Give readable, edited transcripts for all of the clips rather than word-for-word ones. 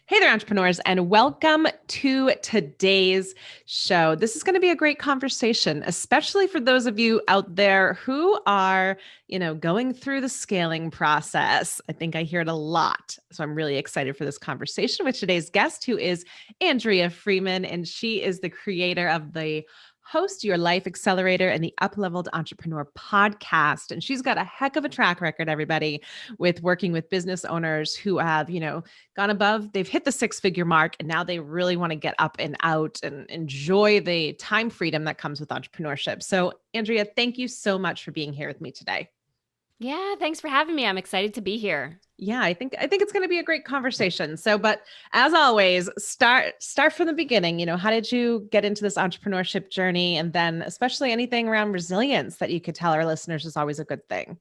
Hey there, entrepreneurs, and welcome to today's show. This is going to be a great conversation, especially for those of you out there who are, going through the scaling process. I think I hear it a lot. So I'm really excited for this conversation with today's guest, who is Andrea Freeman, and she is the creator of the Host Your Life Accelerator and the Up-Leveled Entrepreneur podcast. And she's got a heck of a track record, everybody, with working with business owners who have, gone above, they've hit the six-figure mark, and now they really want to get up and out and enjoy the time freedom that comes with entrepreneurship. So, Andrea, thank you so much for being here with me today. Yeah, thanks for having me. I'm excited to be here. Yeah, I think it's going to be a great conversation. So, but as always, start from the beginning. How did you get into this entrepreneurship journey, and then especially anything around resilience that you could tell our listeners is always a good thing.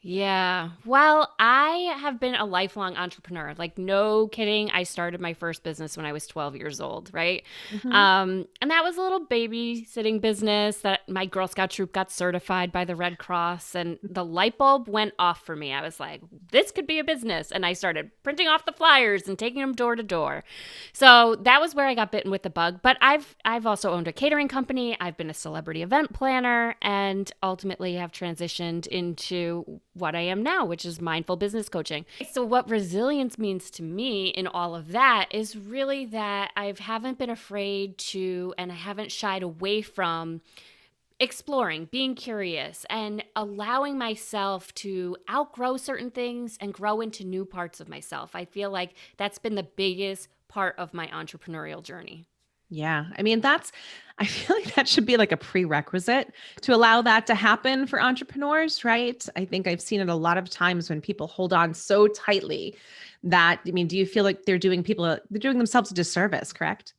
Yeah. Well, I have been a lifelong entrepreneur. Like, no kidding. I started my first business when I was 12 years old, right? Hmm. And that was a little babysitting business that my Girl Scout troop got certified by the Red Cross. And the light bulb went off for me. I was like, this could be a business. And I started printing off the flyers and taking them door to door. So that was where I got bitten with the bug. But I've also owned a catering company. I've been a celebrity event planner and ultimately have transitioned into what I am now, which is mindful business coaching. So what resilience means to me in all of that is really that I haven't been afraid to, and I haven't shied away from exploring, being curious, and allowing myself to outgrow certain things and grow into new parts of myself. I feel like that's been the biggest part of my entrepreneurial journey. Yeah. I feel like that should be like a prerequisite to allow that to happen for entrepreneurs, right? I think I've seen it a lot of times when people hold on so tightly that, do you feel like they're doing themselves a disservice, correct?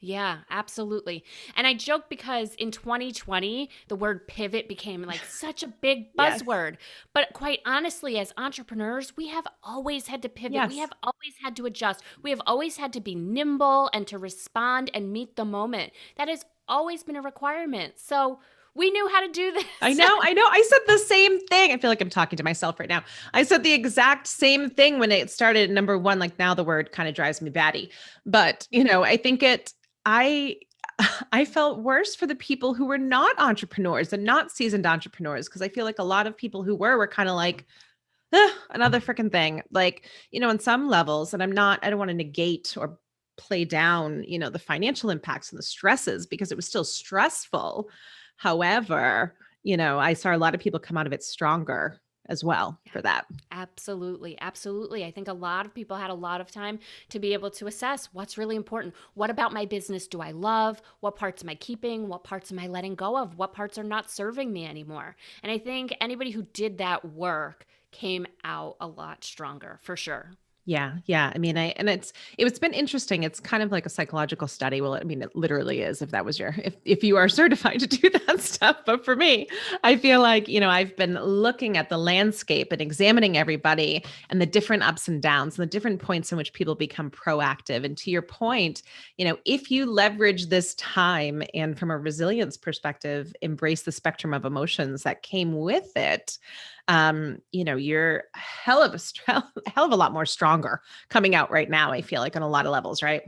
Yeah, absolutely. And I joke because in 2020, the word pivot became like such a big Yes. buzzword. But quite honestly, as entrepreneurs, we have always had to pivot. We Yes. have always had to adjust. We have always had to be nimble and to respond and meet the moment. That has always been a requirement. So we knew how to do I this. know. I know. I said the same thing. I feel like I'm talking to myself right now. I said the exact same thing when it started. Number one, like now the word kind of drives me batty. But, I think I, I felt worse for the people who were not entrepreneurs and not seasoned entrepreneurs because I feel like a lot of people who were kind of like, another freaking thing. Like, on some levels, and I don't want to negate or play down, the financial impacts and the stresses because it was still stressful. However, I saw a lot of people come out of it stronger as well for that. Absolutely. Absolutely. I think a lot of people had a lot of time to be able to assess what's really important. What about my business do I love? What parts am I keeping? What parts am I letting go of? What parts are not serving me anymore? And I think anybody who did that work came out a lot stronger for sure. Yeah, yeah. It's been interesting. It's kind of like a psychological study. Well, it literally is if you are certified to do that stuff. But for me, I feel like, I've been looking at the landscape and examining everybody and the different ups and downs and the different points in which people become proactive. And to your point, if you leverage this time and from a resilience perspective, embrace the spectrum of emotions that came with it, you're hell of a lot more stronger coming out right now. I feel like on a lot of levels, right?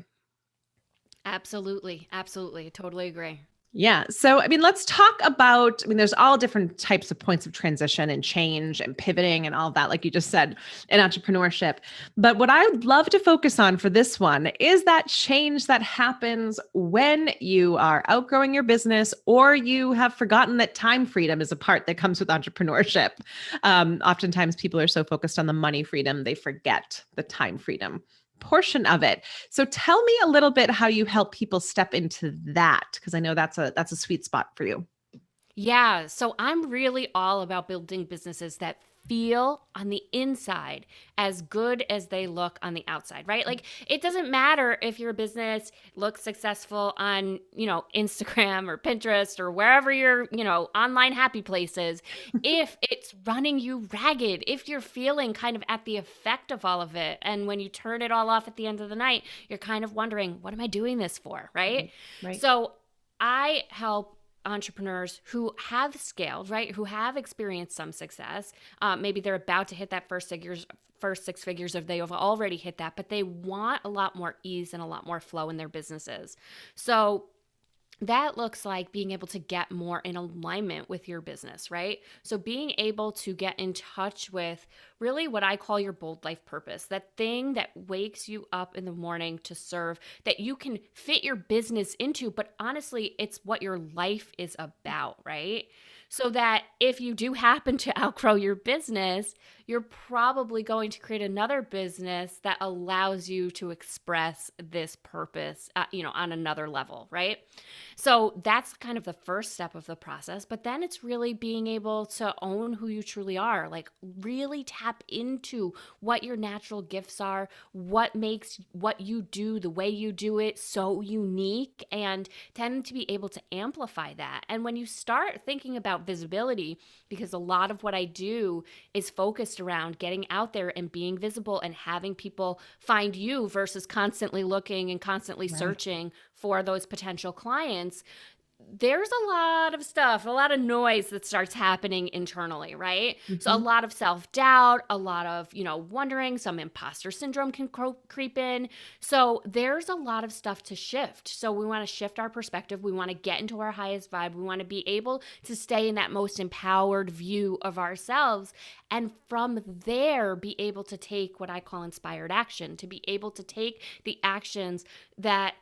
Absolutely. Absolutely. Totally agree. Yeah. So, let's talk about, there's all different types of points of transition and change and pivoting and all of that, like you just said, in entrepreneurship. But what I would love to focus on for this one is that change that happens when you are outgrowing your business or you have forgotten that time freedom is a part that comes with entrepreneurship. Oftentimes, people are so focused on the money freedom, they forget the time freedom portion of it. So tell me a little bit how you help people step into that, because I know that's a sweet spot for you. Yeah, so I'm really all about building businesses that feel on the inside as good as they look on the outside, right? Like it doesn't matter if your business looks successful on, Instagram or Pinterest or wherever your, online happy place is, if it's running you ragged, if you're feeling kind of at the effect of all of it. And when you turn it all off at the end of the night, you're kind of wondering, what am I doing this for, right? Right. Right. So I help entrepreneurs who have scaled, right? Who have experienced some success. Maybe they're about to hit that first six figures, if they have already hit that, but they want a lot more ease and a lot more flow in their businesses. So that looks like being able to get more in alignment with your business, right? So being able to get in touch with really what I call your bold life purpose, that thing that wakes you up in the morning to serve, that you can fit your business into, but honestly, it's what your life is about, right? So that if you do happen to outgrow your business, you're probably going to create another business that allows you to express this purpose, on another level, right? So that's kind of the first step of the process. But then it's really being able to own who you truly are, like really tap into what your natural gifts are, what makes what you do, the way you do it so unique, and tend to be able to amplify that. And when you start thinking about visibility, because a lot of what I do is focused around getting out there and being visible and having people find you versus constantly looking and constantly Right. searching for those potential clients, there's a lot of stuff, a lot of noise that starts happening internally, right? So a Mhm. lot of self-doubt, a lot of, wondering, some imposter syndrome can creep in. So there's a lot of stuff to shift. So we want to shift our perspective. We want to get into our highest vibe. We want to be able to stay in that most empowered view of ourselves. And from there, be able to take what I call inspired action, to be able to take the actions that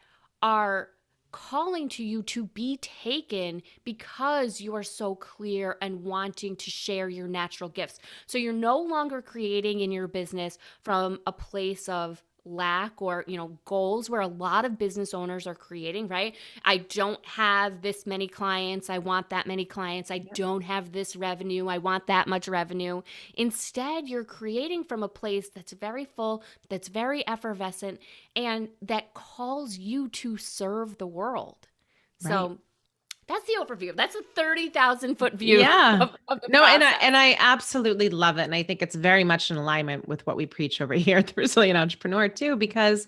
are calling to you to be taken because you are so clear and wanting to share your natural gifts. So you're no longer creating in your business from a place of lack or goals where a lot of business owners are creating, right? I don't have this many clients, I want that many clients. I Yep. don't have this revenue, I want that much revenue. Instead, you're creating from a place that's very full, that's very effervescent, and that calls you to serve the world. Right. So that's the overview. That's a 30,000-foot view Yeah. of the No, and process. I absolutely love it. And I think it's very much in alignment with what we preach over here at the Brazilian Entrepreneur too, because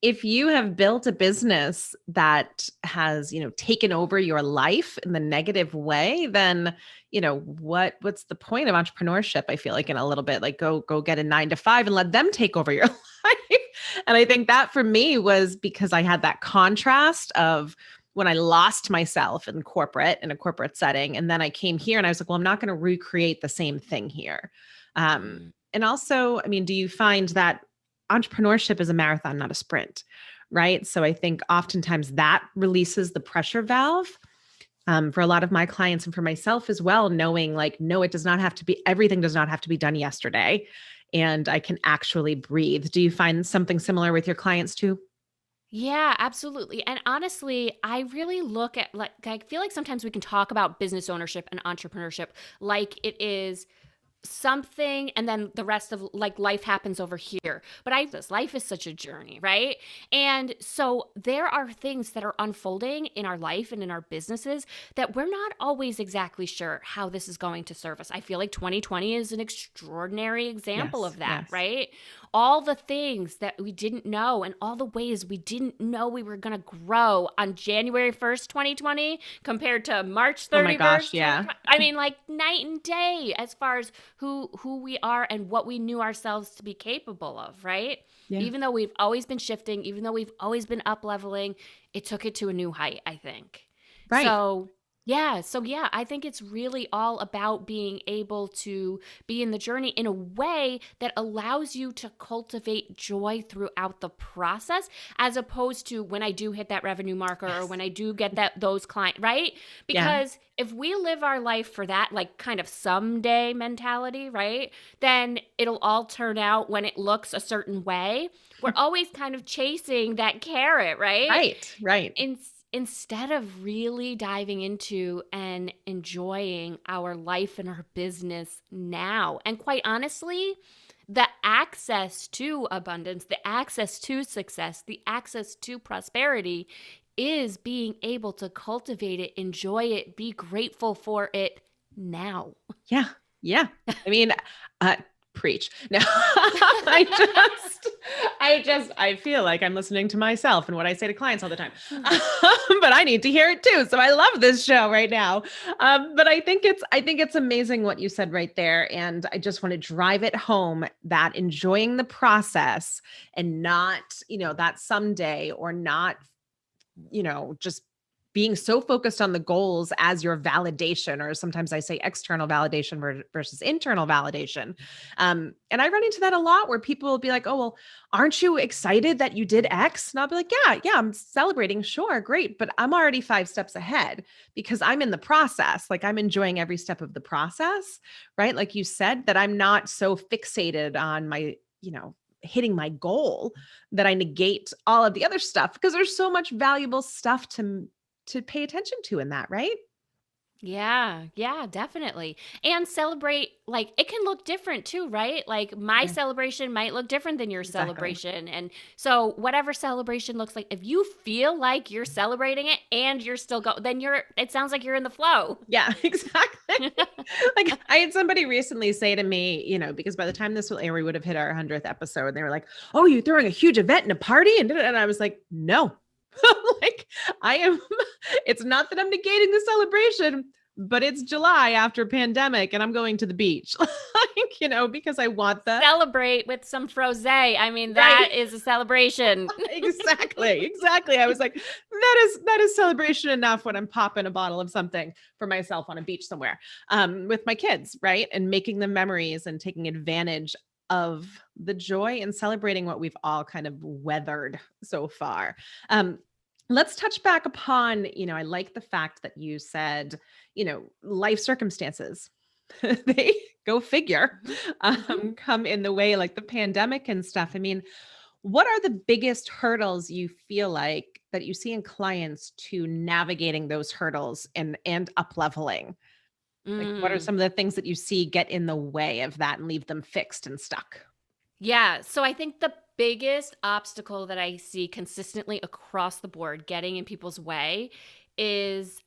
if you have built a business that has, taken over your life in the negative way, then, what's the point of entrepreneurship? I feel like in a little bit, like go get a 9 to 5 and let them take over your life. And I think that for me was because I had that contrast of when I lost myself in a corporate setting. And then I came here and I was like, well, I'm not going to recreate the same thing here. Um, Mm. and also, I mean, do you find that entrepreneurship is a marathon, not a sprint? Right. So I think oftentimes that releases the pressure valve for a lot of my clients and for myself as well, knowing like, no, it does not have to be, everything does not have to be done yesterday. And I can actually breathe. Do you find something similar with your clients too? Yeah, absolutely. And honestly, I really look at like I feel like sometimes we can talk about business ownership and entrepreneurship like it is something and then the rest of like life happens over here, but I this life is such a journey, right? And so there are things that are unfolding in our life and in our businesses that we're not always exactly sure how this is going to serve us. I feel like 2020 is an extraordinary example Yes. of that, Yes. right? All the things that we didn't know and all the ways we didn't know we were going to grow on January 1st, 2020 compared to March Oh my gosh. 31st, Yeah. 2020. I mean, like night and day as far as who we are and what we knew ourselves to be capable of, right? Yeah. Even though we've always been shifting, even though we've always been up leveling, it took it to a new height, I think. Right. So I think it's really all about being able to be in the journey in a way that allows you to cultivate joy throughout the process, as opposed to when I do hit that revenue marker or Yes. when I do get that those client, right? Yeah. Because if we live our life for that like kind of someday mentality, right? Then it'll all turn out when it looks a certain way. We're always kind of chasing that carrot, right? Right. Right. Instead of really diving into and enjoying our life and our business now. And quite honestly, the access to abundance, the access to success, the access to prosperity is being able to cultivate it, enjoy it, be grateful for it now. Yeah. Yeah. I mean, uh, Preach. No, I feel like I'm listening to myself and what I say to clients all the time. But I need to hear it too. So I love this show right now. But I think it's amazing what you said right there. And I just want to drive it home that enjoying the process and not, that someday or not, just being so focused on the goals as your validation, or sometimes I say external validation versus internal validation. And I run into that a lot where people will be like, oh, well, aren't you excited that you did X? And I'll be like, yeah, I'm celebrating. Sure, great. But I'm already 5 steps ahead because I'm in the process. Like I'm enjoying every step of the process, right? Like you said, that I'm not so fixated on my, hitting my goal that I negate all of the other stuff because there's so much valuable stuff to pay attention to in that, right? Yeah, yeah, definitely. And celebrate, like, it can look different too, right? Like, my Yeah, celebration might look different than your exactly. celebration. And so, whatever celebration looks like, if you feel like you're celebrating it and you're still then it sounds like you're in the flow. Yeah, exactly. Like I had somebody recently say to me, because by the time this will air, we would have hit our 100th episode. And they were like, oh, you're throwing a huge event and a party? And I was like, no, like I am, it's not that I'm negating the celebration, but it's July after pandemic and I'm going to the beach, like, because I want the Celebrate with some frosé. I mean, right. that is a celebration. Exactly. I was like, that is celebration enough when I'm popping a bottle of something for myself on a beach somewhere, with my kids, right? And making them memories and taking advantage of the joy and celebrating what we've all kind of weathered so far. Let's touch back upon, I like the fact that you said, life circumstances, they go figure, Mhm. come in the way, like the pandemic and stuff. I mean, what are the biggest hurdles you feel like that you see in clients to navigating those hurdles and up leveling? Like, what are Mm. some of the things that you see get in the way of that and leave them fixed and stuck? Yeah. So I think the biggest obstacle that I see consistently across the board getting in people's way is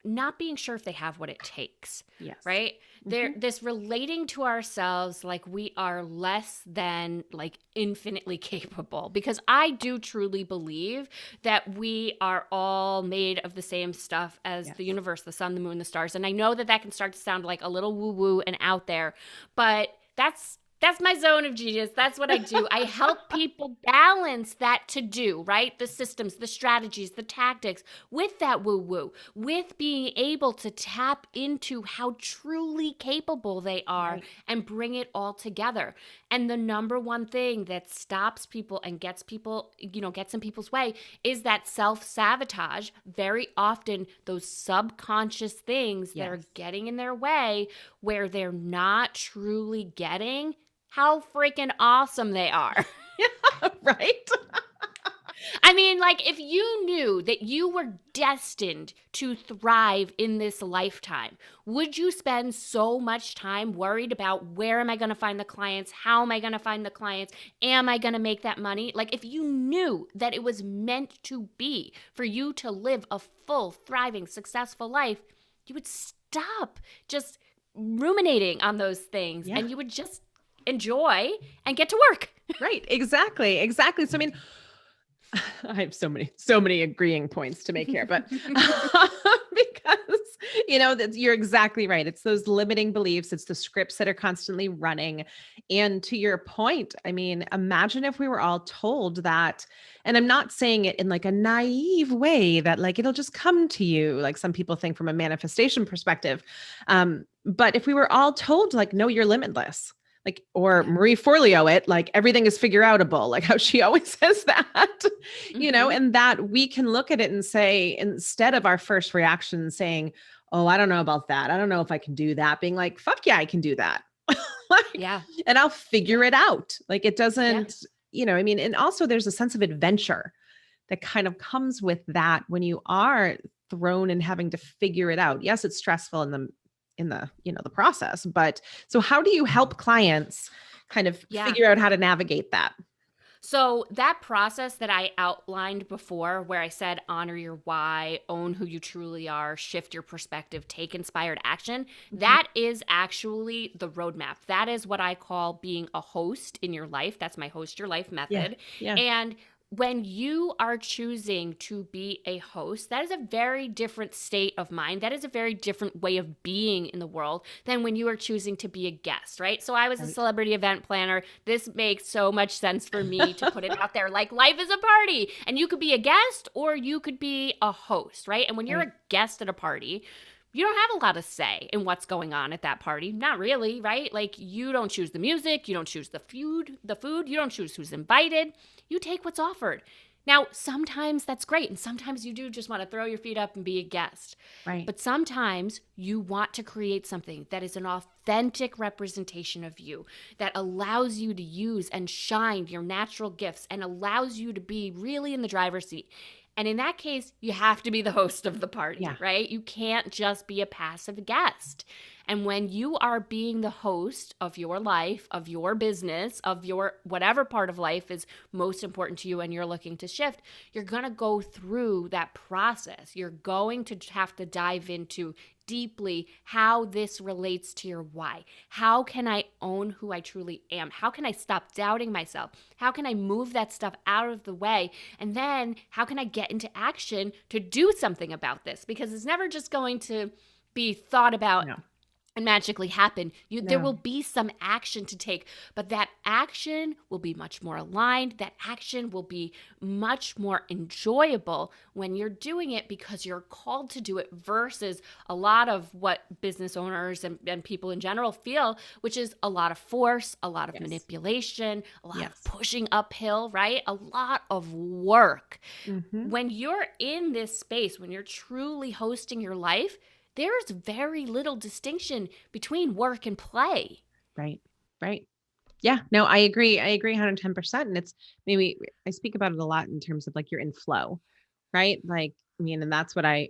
not being sure if they have what it takes, Yes. right? Mhm. This relating to ourselves like we are less than like infinitely capable, because I do truly believe that we are all made of the same stuff as the Yes. universe, the sun, the moon, the stars. And I know that that can start to sound like a little woo woo and out there, but that's my zone of genius. That's what I do. I help people balance that to do, right? The systems, the strategies, the tactics with that woo woo, with being able to tap into how truly capable they are Right. and bring it all together. And the number one thing that stops people and gets people, gets in people's way is that self sabotage. Very often, those subconscious things that are Yes. getting in their way, where they're not truly getting how freaking awesome they are. Yeah, right? I mean, like, if you knew that you were destined to thrive in this lifetime, would you spend so much time worried about where am I going to find the clients? How am I going to find the clients? Am I going to make that money? Like, if you knew that it was meant to be for you to live a full, thriving, successful life, you would stop just ruminating on those things Yeah. and you would just enjoy and get to work. Right. Exactly. Exactly. So I mean, I have so many agreeing points to make here, but because that you're exactly right. It's those limiting beliefs, it's the scripts that are constantly running. And to your point, I mean, imagine if we were all told that, and I'm not saying it in like a naive way that like it'll just come to you, like some people think from a manifestation perspective. But if we were all told like, no, you're limitless, like, or Yeah. Marie Forleo it, like everything is figure outable, like how she always says that, Mm-hmm. and that we can look at it and say, instead of our first reaction saying, oh, I don't know about that, I don't know if I can do that, being like, fuck yeah, I can do that. Like, Yeah. and I'll Yeah. figure it out. Like it Yeah. doesn't, I mean, and also there's a sense of adventure that kind of comes with that when you are thrown and having to figure it out. Yes, it's stressful in the the process, but so how do you help clients kind of Yeah. figure out how to navigate that? So that process that I outlined before, where I said honor your why, own who you truly are, shift your perspective, take inspired action, Mhm. that is actually the roadmap. That is what I call being a host in your life. That's my host your life Yeah. method. Yeah. And when you are choosing to be a host, that is a very different state of mind. That is a very different way of being in the world than when you are choosing to be a guest, right? So I was a Right. celebrity event planner. This makes so much sense for me to put it out there. Like life is a party, and you could be a guest or you could be a host, right? And when you're Right. a guest at a party, you don't have a lot of say in what's going on at that party. Not really, right? Like you don't choose the music, you don't choose the food, you don't choose who's invited. You take what's offered. Now, sometimes that's great, and sometimes you do just want to throw your feet up and be a guest. Right. But sometimes you want to create something that is an authentic representation of you, that allows you to use and shine your natural gifts and allows you to be really in the driver's seat. And in that case, you have to be the host of the party, Yeah. right? You can't just be a passive guest. And when you are being the host of your life, of your business, of your whatever part of life is most important to you and you're looking to shift, you're going to go through that process. You're going to have to dive into deeply how this relates to your why. How can I own who I truly am? How can I stop doubting myself? How can I move that stuff out of the way? And then how can I get into action to do something about this? Because it's never just going to be thought about No. and magically happen. There No. will be some action to take, but that action will be much more aligned. That action will be much more enjoyable when you're doing it because you're called to do it versus a lot of what business owners and people in general feel, which is a lot of force, a lot of Yes. manipulation, a lot of Yes. pushing uphill, right? A lot of work. Hmm. When you're in this space, when you're truly hosting your life, there's very little distinction between work and play. Right. Right. Yeah, no, I agree. I agree 110%. And it's maybe I speak about it a lot in terms of like you're in flow, right? Like, I mean, and that's what I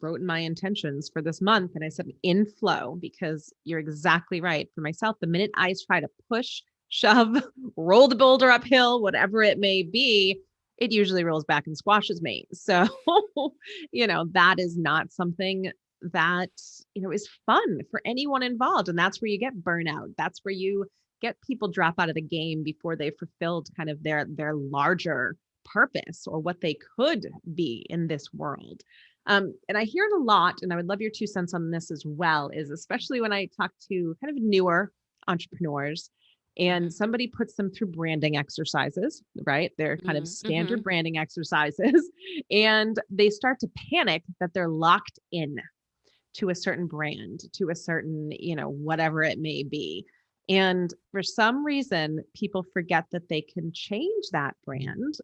wrote in my intentions for this month. And I said in flow because you're exactly right. For myself, the minute I try to push, shove, roll the boulder uphill, whatever it may be, it usually rolls back and squashes me. So, that is not something that, is fun for anyone involved. And that's where you get burnout. That's where you get people drop out of the game before they fulfilled kind of their larger purpose or what they could be in this world. And I hear it a lot, and I would love your 2 cents on this as well, is especially when I talk to kind of newer entrepreneurs and Mm-hmm. somebody puts them through branding exercises, right? They're kind of Mm-hmm. standard branding exercises, and they start to panic that they're locked in to a certain brand, to a certain, whatever it may be. And for some reason, people forget that they can change that brand,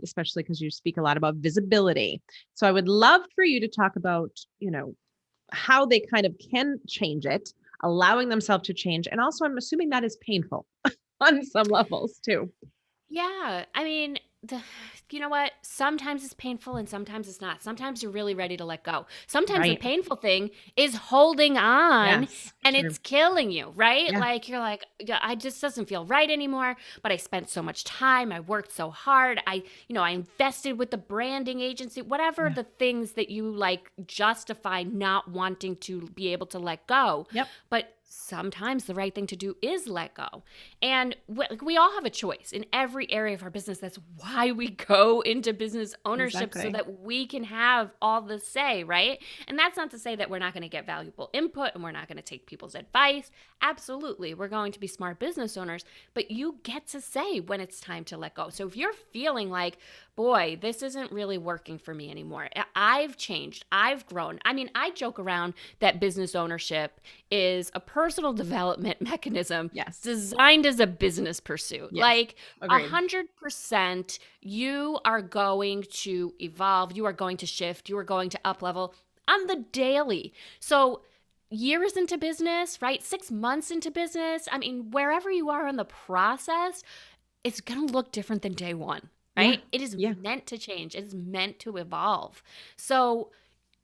especially because you speak a lot about visibility. So I would love for you to talk about, how they kind of can change it, allowing themselves to change. And also, I'm assuming that is painful on some levels too. Yeah, I mean, you know what? Sometimes it's painful and sometimes it's not. Sometimes you're really ready to let go. Sometimes the Right. painful thing is holding on Yes. and True. it's killing you, right? Yeah. Like you're like, "Yeah, I just doesn't feel right anymore, but I spent so much time, I worked so hard. I invested with the branding agency, whatever Yeah. the things that you like justify not wanting to be able to let go. Yep. But sometimes the right thing to do is let go. And we all have a choice in every area of our business. That's why we go into business ownership so Exactly. that we can have all the say, right? And that's not to say that we're not going to get valuable input and we're not going to take people's advice. Absolutely. We're going to be smart business owners, but you get to say when it's time to let go. So if you're feeling like, boy, this isn't really working for me anymore. I've changed. I've grown. I mean, I joke around that business ownership is a personal development mechanism Yes. designed as a business pursuit. Yes. Like Agreed. 100%, you are going to evolve, you are going to shift, you are going to up level on the daily. So, years into business, right? 6 months into business, I mean, wherever you are in the process, it's going to look different than day one, Yeah. right? It is Yeah. meant to change, it is meant to evolve. So,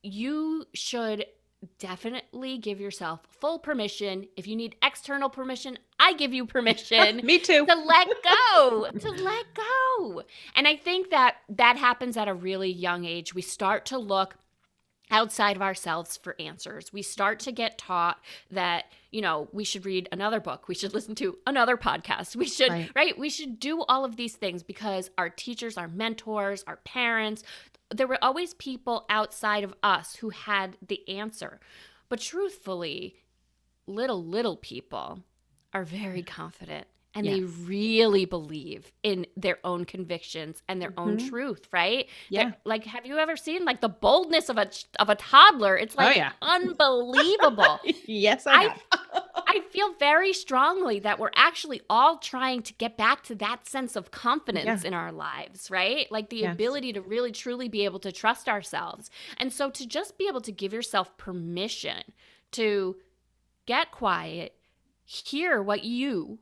you should definitely give yourself full permission. If you need external permission, I give you permission Me too. to let go, to let go. And I think that that happens at a really young age. We start to look outside of ourselves for answers. We start to get taught that, we should read another book. We should listen to another podcast. We should, Right. right? We should do all of these things because our teachers, our mentors, our parents, there were always people outside of us who had the answer. But truthfully, little people are very confident and they Yes. really believe in their own convictions and their own Mhm. truth, right? Yeah. Like, have you ever seen like the boldness of a toddler? It's Oh, like yeah. unbelievable. Yes, I I have. I feel very strongly that we're actually all trying to get back to that sense of confidence Yeah. in our lives, right? Like the Yes. ability to really truly be able to trust ourselves. And so to just be able to give yourself permission to get quiet, hear what you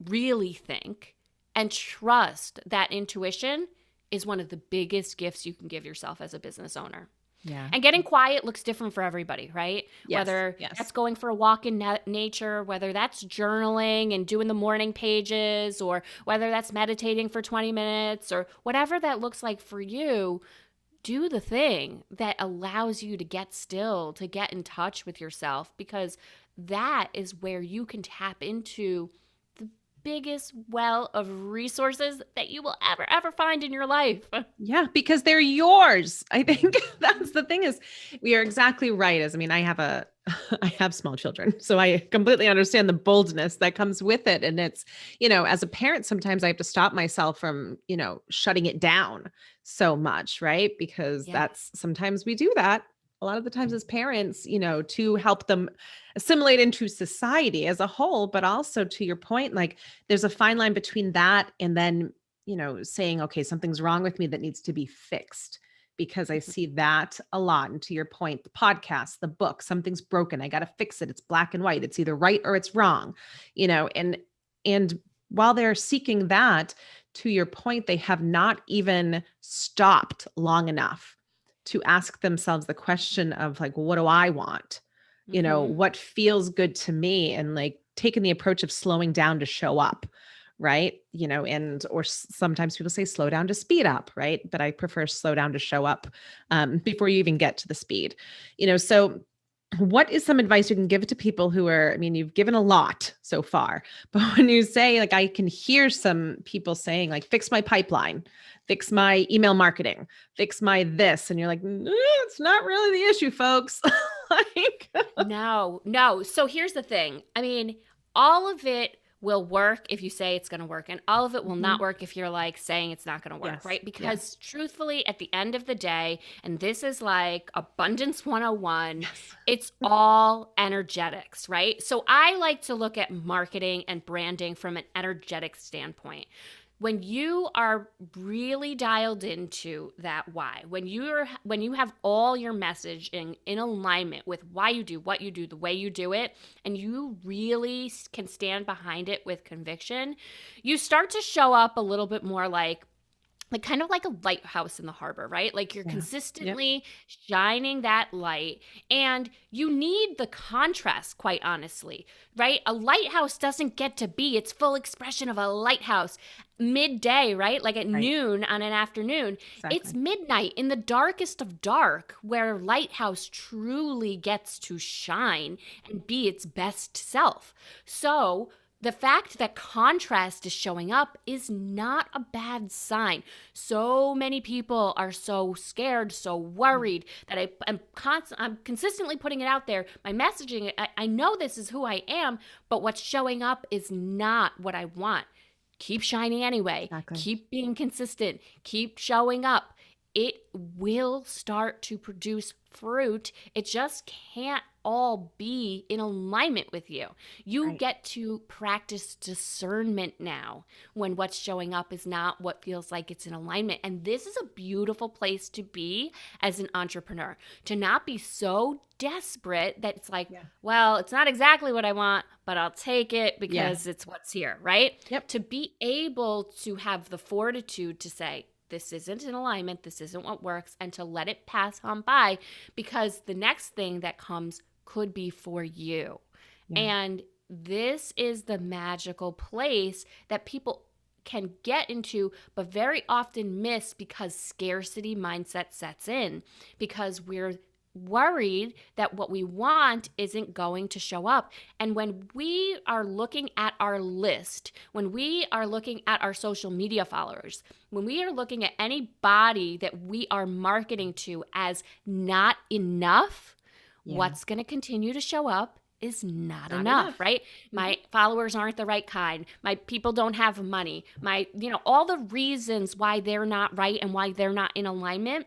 really think, and trust that intuition is one of the biggest gifts you can give yourself as a business owner. Yeah. And getting quiet looks different for everybody, right? Yes. Whether Yes. that's going for a walk in nature, whether that's journaling and doing the morning pages, or whether that's meditating for 20 minutes, or whatever that looks like for you, do the thing that allows you to get still, to get in touch with yourself, because that is where you can tap into the biggest well of resources that you will ever find in your life. Yeah, because they're yours. I think that's the thing is we are exactly right. As I mean, I have small children, so I completely understand the boldness that comes with it. And it's, as a parent, sometimes I have to stop myself from, shutting it down so much, right? Because Yeah. that's sometimes we do that a lot of the times as parents, to help them assimilate into society as a whole, but also to your point, like there's a fine line between that and then saying, okay, something's wrong with me that needs to be fixed because I see that a lot. And to your point, the podcast, the book, something's broken. I got to fix it. It's black and white. It's either right or it's wrong, and while they're seeking that, to your point, they have not even stopped long enough to ask themselves the question of like, what do I want? Mm-hmm. What feels good to me? And like taking the approach of slowing down to show up, right? And or sometimes people say slow down to speed up, right? But I prefer slow down to show up before you even get to the speed. So what is some advice you can give to people who are, I mean, you've given a lot so far, but when you say, like, I can hear some people saying, like, fix my pipeline, fix my email marketing, fix my this. And you're like, it's not really the issue, folks. Like, No. So here's the thing. I mean, all of it will work if you say it's going to work, and all of it will not Mhm. work if you're like saying it's not going to work, Yes. right? Yes. Because truthfully, at the end of the day, and this is like abundance 101, Yes. it's all energetics, right? So I like to look at marketing and branding from an energetic standpoint. When you are really dialed into that why, when you have all your messaging in alignment with why you do what you do, the way you do it, and you really can stand behind it with conviction, you start to show up a little bit more like kind of like a lighthouse in the harbor, right? Like you're Yeah. Yep. consistently shining that light, and you need the contrast, quite honestly, right? A lighthouse doesn't get to be its full expression of a lighthouse midday, right? Like at Right. noon on an afternoon. It's Exactly. midnight in the darkest of dark where lighthouse truly gets to shine and be its best self. So, the fact that contrast is showing up is not a bad sign. So many people are so scared, so worried that I'm consistently putting it out there. My messaging, I know this is who I am, but what's showing up is not what I want. Keep shining anyway. Exactly. Keep being consistent. Keep showing up. It will start to produce fruit. It just can't all be in alignment with you. You Right. get to practice discernment now when what's showing up is not what feels like it's in alignment. And this is a beautiful place to be as an entrepreneur, to not be so desperate that it's like, Yeah. well, it's not exactly what I want, but I'll take it Yeah. because it's what's here, right? Yep. To be able to have the fortitude to say, this isn't in alignment, this isn't what works, and to let it pass on by, because the next thing that comes could be for you. Yeah. And this is the magical place that people can get into, but very often miss because scarcity mindset sets in, because we're worried that what we want isn't going to show up. And when we are looking at our list, when we are looking at our social media followers, when we are looking at anybody that we are marketing to as not enough, Yeah. what's going to continue to show up is not Not enough, enough. right? Mhm. My followers aren't the right kind. My people don't have money. All the reasons why they're not right and why they're not in alignment.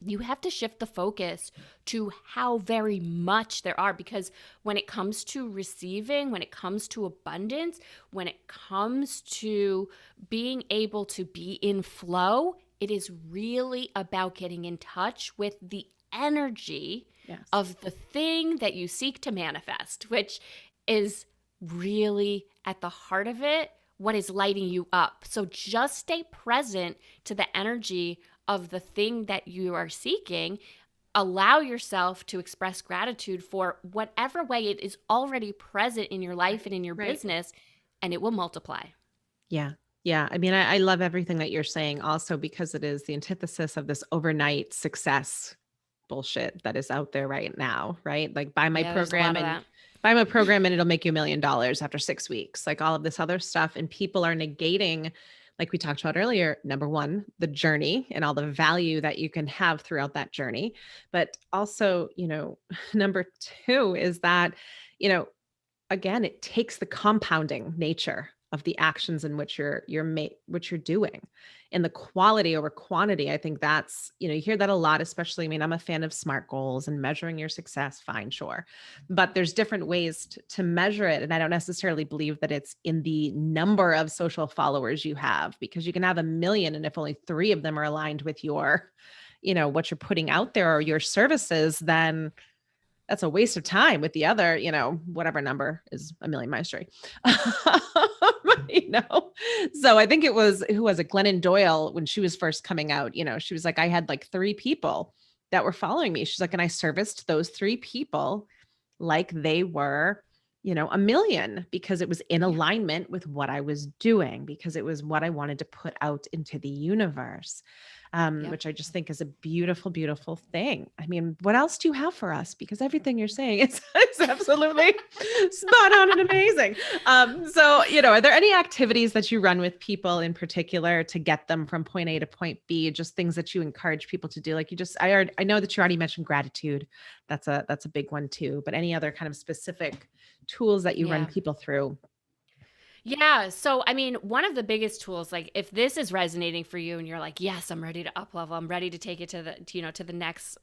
You have to shift the focus to how very much there are, because when it comes to receiving, when it comes to abundance, when it comes to being able to be in flow, it is really about getting in touch with the energy Yes. of the thing that you seek to manifest, which is really at the heart of it what is lighting you up. So just stay present to the energy of the thing that you are seeking. Allow yourself to express gratitude for whatever way it is already present in your life Right. and in your Right. business, and it will multiply. Yeah. Yeah. I mean, I love everything that you're saying also because it is the antithesis of this overnight success bullshit that is out there right now, right? Like Yeah, there's a lot of that. buy my program and it'll make you $1 million after 6 weeks, like all of this other stuff. And people are negating, like we talked about earlier, number one, the journey and all the value that you can have throughout that journey. But also, number two is that, you know, again, it takes the compounding nature of the actions in which which you're doing, and the quality over quantity. I think that's, you hear that a lot, especially, I mean, I'm a fan of SMART goals and measuring your success, fine, sure. But there's different ways to measure it. And I don't necessarily believe that it's in the number of social followers you have, because you can have 1 million. And if only 3 of them are aligned with what you're putting out there or your services, then that's a waste of time with the other, whatever number is 1 million minus three. you know? So I think it was, who was it? Glennon Doyle, when she was first coming out, she was like, I had like 3 people that were following me. She's like, and I serviced those 3 people like they were, 1 million, because it was in Yeah. alignment with what I was doing, because it was what I wanted to put out into the universe. Yep. Which I just think is a beautiful, beautiful thing. I mean, what else do you have for us? Because everything you're saying is absolutely spot on and amazing. So, are there any activities that you run with people in particular to get them from point A to point B? Just things that you encourage people to do? Like I know that you already mentioned gratitude. That's a big one too. But any other kind of specific tools that you run Yeah. people through? Yeah. So, I mean, one of the biggest tools, like if this is resonating for you and you're like, yes, I'm ready to up level, I'm ready to take it to the next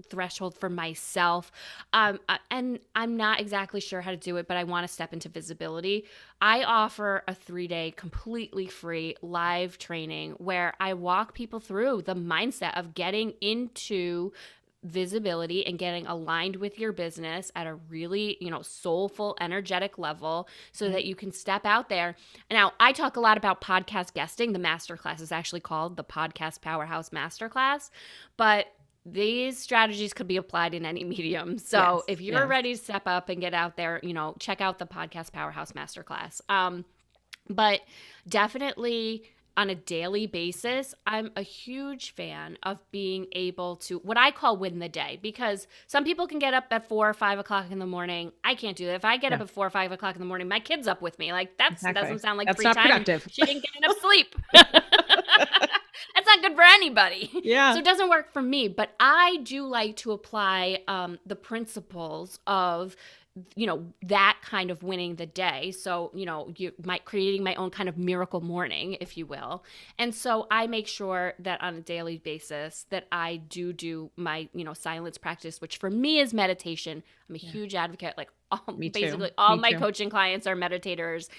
threshold for myself. And I'm not exactly sure how to do it, but I want to step into visibility. I offer a 3-day completely free live training where I walk people through the mindset of getting into visibility and getting aligned with your business at a really, soulful, energetic level so Right. that you can step out there. Now, I talk a lot about podcast guesting. The masterclass is actually called the Podcast Powerhouse Masterclass, but these strategies could be applied in any medium. So Yes. if you're Yes. ready to step up and get out there, check out the Podcast Powerhouse Masterclass. But definitely on a daily basis, I'm a huge fan of being able to what I call win the day, because some people can get up at 4 or 5 o'clock in the morning. I can't do that. If I get up No, at 4 or 5 o'clock in the morning, my kid's up with me. Like that exactly. doesn't sound like That's free not time, and productive. she didn't get enough sleep. That's not good for anybody. So Yeah. it doesn't work for me. But I do like to apply the principles of that kind of winning the day. So you might creating my own kind of miracle morning, if you will. And so I make sure that on a daily basis that I do my silence practice, which for me is meditation. I'm a Yeah. huge advocate. Like Me too. basically all Me my too. coaching clients are meditators.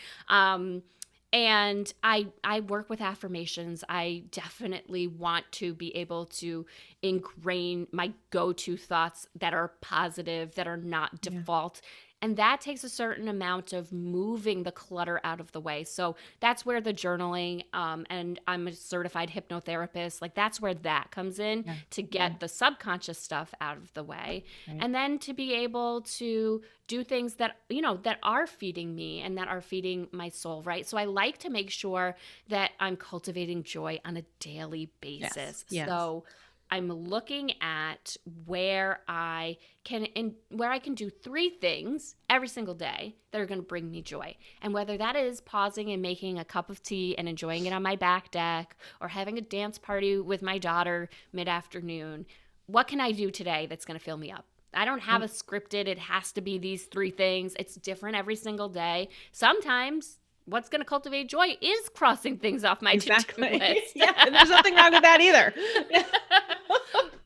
And I work with affirmations. I definitely want to be able to ingrain my go-to thoughts that are positive, that are not Yeah. default. And that takes a certain amount of moving the clutter out of the way. So that's where the journaling, and I'm a certified hypnotherapist, like that's where that comes in Yeah. to Yeah. get the subconscious stuff out of the way. Right. And then to be able to do things that, that are feeding me and that are feeding my soul, right? So I like to make sure that I'm cultivating joy on a daily Yes. basis. Yes. So I'm looking at where I can do three things every single day that are going to bring me joy. And whether that is pausing and making a cup of tea and enjoying it on my back deck, or having a dance party with my daughter mid-afternoon, what can I do today that's going to fill me up? I don't have a Right. scripted, it has to be these three things. It's different every single day. Sometimes what's going to cultivate joy is crossing things off my to-do Exactly. list. Yeah. And there's nothing wrong with that either.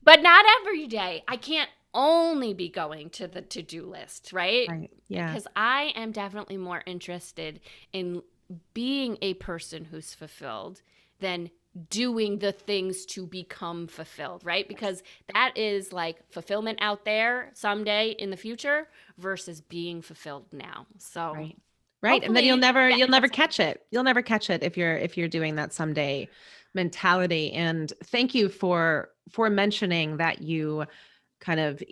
But not every day. I can't only be going to the to-do list, right? Right. Yeah. Because I am definitely more interested in being a person who's fulfilled than doing the things to become fulfilled, right? Because that is like fulfillment out there someday in the future versus being fulfilled now. So Right. Right. And then hopefully that you'll never helps. catch it. You'll never catch it if you're doing that someday mentality. And thank you for mentioning that you kind of,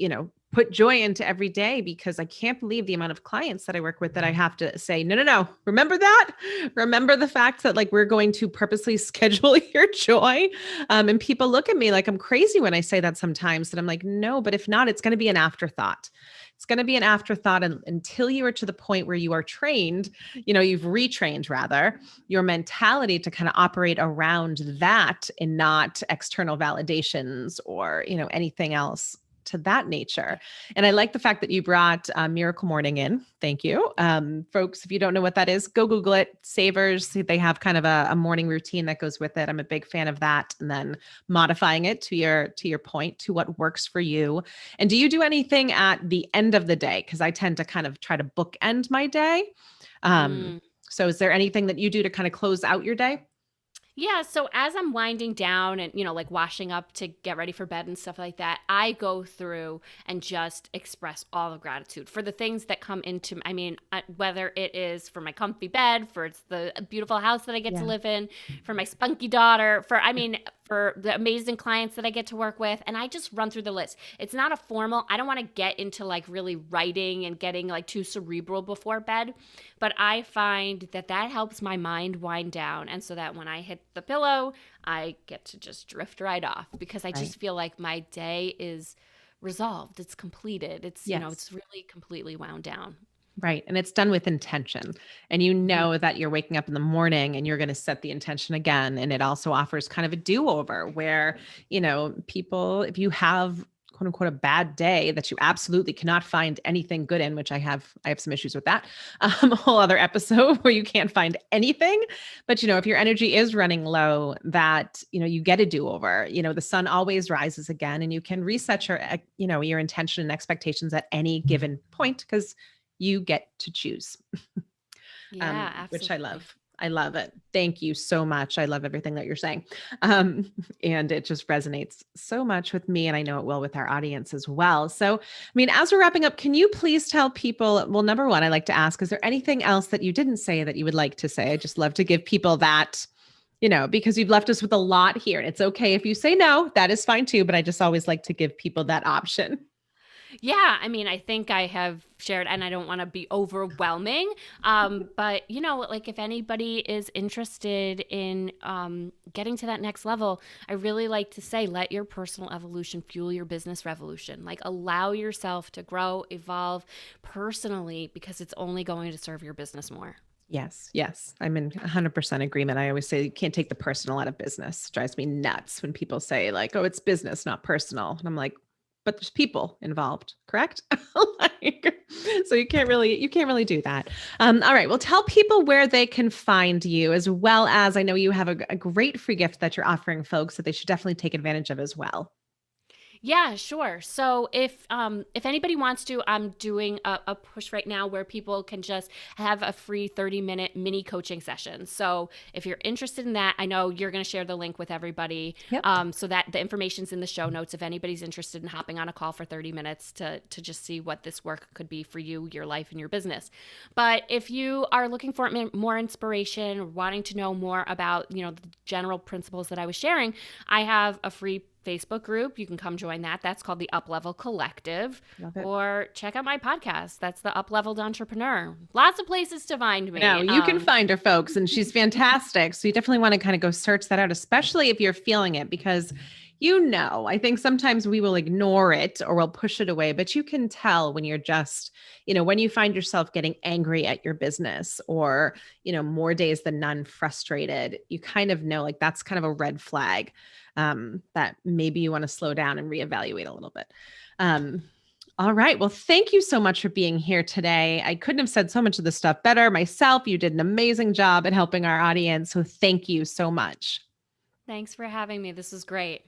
put joy into every day, because I can't believe the amount of clients that I work with that I have to say, no, no, no, remember that. Remember the fact that like we're going to purposely schedule your joy. And people look at me like I'm crazy when I say that sometimes. And I'm like, no, but if not, it's going to be an afterthought. It's going to be an afterthought until you are to the point where you are trained, you've retrained rather your mentality to kind of operate around that and not external validations or, anything else to that nature. And I like the fact that you brought Miracle Morning in. Thank you. Folks, if you don't know what that is, go Google it. Savers, they have kind of a morning routine that goes with it. I'm a big fan of that. And then modifying it to your point, to what works for you. And do you do anything at the end of the day? Because I tend to kind of try to bookend my day. Um, Mm. so is there anything that you do to kind of close out your day? Yeah, so as I'm winding down and, like washing up to get ready for bed and stuff like that, I go through and just express all of gratitude for the things that come into, whether it is for my comfy bed, for it's the beautiful house that I get to Yeah. live in, for my spunky daughter, for the amazing clients that I get to work with. And I just run through the list. It's not a formal, I don't want to get into like really writing and getting like too cerebral before bed, but I find that helps my mind wind down. And so that when I hit the pillow, I get to just drift right off because I Right. just feel like my day is resolved. It's completed. Yes. It's really completely wound down. Right. And it's done with intention. And Mhm. that you're waking up in the morning and you're going to set the intention again. And it also offers kind of a do over where, people, if you have quote unquote a bad day that you absolutely cannot find anything good in, which I have some issues with that, a whole other episode where you can't find anything. But, if your energy is running low, that, you get a do over, the sun always rises again and you can reset your intention and expectations at any given point because you get to choose, Yeah, which I absolutely. love. I love it. Thank you so much. I love everything that you're saying. And it just resonates so much with me. And I know it will with our audience as well. So, as we're wrapping up, can you please tell people, well, number one, I like to ask, is there anything else that you didn't say that you would like to say? I just love to give people that, because you've left us with a lot here. And it's okay if you say no, that is fine too. But I just always like to give people that option. Yeah, I think I have shared, and I don't want to be overwhelming. But like if anybody is interested in getting to that next level, I really like to say, let your personal evolution fuel your business revolution. Like allow yourself to grow, evolve personally, because it's only going to serve your business more. Yes, yes. I'm in 100% agreement. I always say you can't take the personal out of business. It drives me nuts when people say like, "Oh, it's business, not personal." And I'm like, "But there's people involved, correct?" Like, so you can't really do that. All right. Well, tell people where they can find you, as well as I know you have a great free gift that you're offering folks that they should definitely take advantage of as well. Yeah, sure. So if anybody wants to, I'm doing a push right now where people can just have a free 30-minute mini coaching session. So if you're interested in that, I know you're going to share the link with everybody, Yep. so that the information's in the show notes. If anybody's interested in hopping on a call for 30 minutes to just see what this work could be for you, your life, and your business. But if you are looking for more inspiration, wanting to know more about the general principles that I was sharing, I have a free Facebook group. You can come join that. That's called the Uplevel Collective. Love it. Or check out my podcast. That's the Upleveled Entrepreneur. Lots of places to find No, me. you can find her, folks, and she's fantastic. So you definitely want to kind of go search that out, especially if you're feeling it, because I think sometimes we will ignore it or we'll push it away, but you can tell when you're just, when you find yourself getting angry at your business or, more days than none frustrated, you kind of know like that's kind of a red flag, that maybe you want to slow down and reevaluate a little bit. All right. Well, thank you so much for being here today. I couldn't have said so much of this stuff better myself. You did an amazing job at helping our audience. So thank you so much. Thanks for having me. This was great.